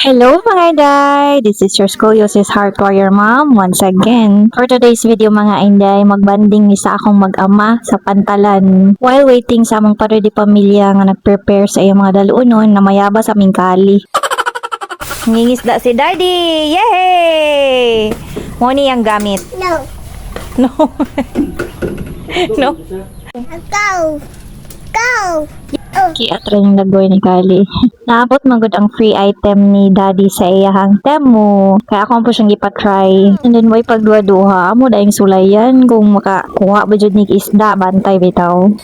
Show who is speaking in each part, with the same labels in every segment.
Speaker 1: Hello mga Inday! This is your Scoliosis Heart Warrior Mom once again. For today's video mga Inday, magbanding ni sa akong mag-ama sa pantalan while waiting sa among parodi pamilya nga nag-prepare sa iyang mga daluonon na mayaba sa aming kali. Ngingisda si Daddy! Yay! Moni ang gamit.
Speaker 2: No.
Speaker 1: No. No.
Speaker 2: Go. Go.
Speaker 1: Kiatra yung lagoy ni Kali. Naabot magod ang free item ni Daddy sa iyahang Temu. Kaya ako po siyang ipatry. And then, way pagduha-duha, amo dahing sulayan kung makakuha ba dyan ni isda, bantay bitaw.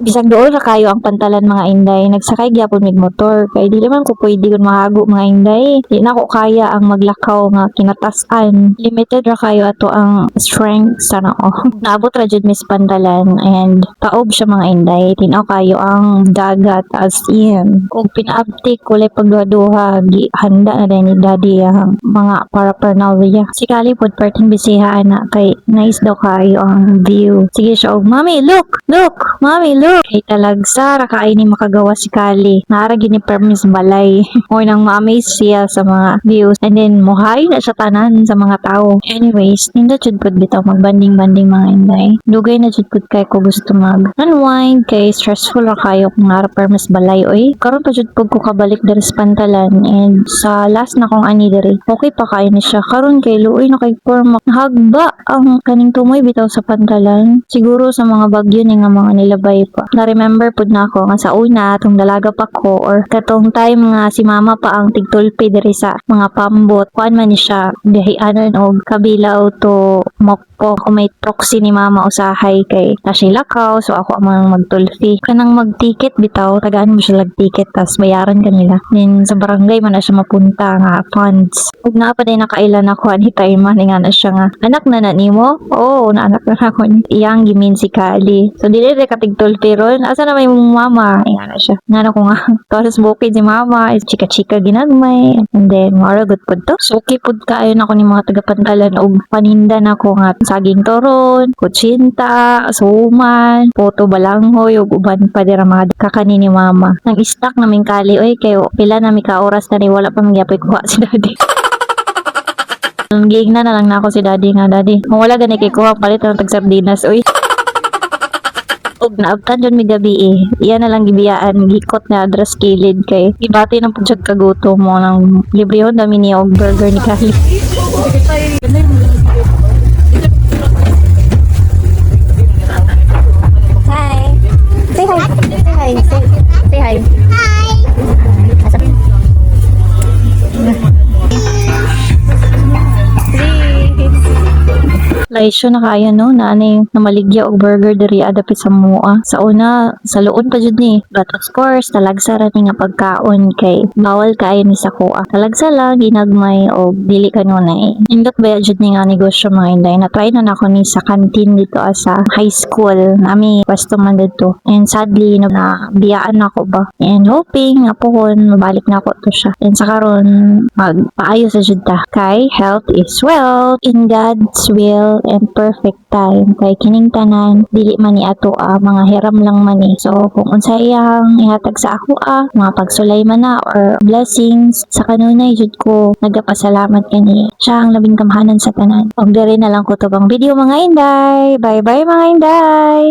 Speaker 1: Bisag doon na kayo ang pantalan mga Inday, nagsakay gyapon mig motor kay dili man ko pwede kun mahago mga Inday. Di na ko kaya ang maglakaw nga kinatasan. Limited ra kayo ato ang strength sa noo. Naabot ra jud mis pantalan and taob siya mga Inday. Tinaw kayo ang dagat as in. Kung pinabtik kulay pagduha-duha, handa na din ni Daddy ang mga paraphernalia. Si Kali pod perting bisiha na kay nice daw kayo ang view. Sige siya og, "Mommy, look! Look! Mommy, look!" Kay talagsa ra kaay ni makagawa si Kali. Naara gini permis balay. O nang ma-amaze siya sa mga views. And then muhay na siya tanan sa mga tao. Anyways, nindot jud pud bitaw magbanding-banding mga Inday. Dugay na jud pud kay ko gusto mag-unwind kay stressful ra kayo kung naara permis balay oy. Karon pa jud pud ko kabalik diri sa pantalan and sa last na kong ani diri. Okay pa kay ni siya. Karon kay luoy na kay forma. Hagba ang kaning tumoy bitaw sa pantalan. Siguro sa mga bagyo ni nga mga nilabay pa. Na-remember pud na ako nga sa una, itong dalaga pa ko or katong time nga si mama pa ang tigtulpi diri sa mga pambot. Kuan man ni siya, dihianan og kabilaw to mokpo. Kung may proxy ni mama usahay kay nasilakaw, so ako amang magtulfi. Kanang mag-ticket bitaw, tagaan mo siya lag-ticket, tas bayaran kanila. Then sa barangay man na siya mapunta nga funds. Ug naa pa day nakailan ako ani time man nga na siya nga, "Anak na nimo?" Oo, naanak na ako ni. Iyang gimin si Kali. So dili re katigtulpi ron. Asa na may mong mama? Nga na siya. Nga na ko nga. Tapos bukid si mama. Chika-chika ginagmay. And then, mara good po to. So, okay po kayo na ko ni mga taga-pantalan o paninda na ko nga saging toron, kutsinta, suman, puto balanghoy, o uban pa dira mga kakani ni mama. Nang istak namin kali, oy, kayo pila na mi ka oras na ni wala pa magyapay kuha si Daddy. Gigna na lang na ako si Daddy nga, Daddy. Kung wala gani kay kuha, palit ng tagsardinas, oy. Og naabtan dyan may gabi iyan na lang gibiyaan gikot na adres kilid kay ibati ng pudyag kaguto mo ng librehon dami niya og burger ni Kali. Hi. Say hi. Say hi. Say hi. Laisyo na kaya no na ani namaligya og burger diri adapit sa mua. Sa una sa luon pa jud ni. But of course talagsa ra ni nga pagkaon kay bawal kayo ni sa kuha. Talagsa lang ginagmay og dili kanunay. Indot ba jud ni nga negosyo mga Inday. Na try na nako ni sa canteen dito sa high school. Nami pwesto man dito. And sadly na biyaan nako ba. And hoping nga pohon mabalik na ako to siya. And sa karon magpaayo sa jud ta. Kay health is wealth in God's will and perfect time kay kining tanan dili man ni ato mga hiram lang man ni. So kung unsa iyang ihatag sa ako mga pagsulay man na or blessings sa kanunay jud ko nagapasalamat kani siya ang labing kamhanan sa tanan. Og diri na lang ko tubang video mga Inday. Bye bye mga Inday.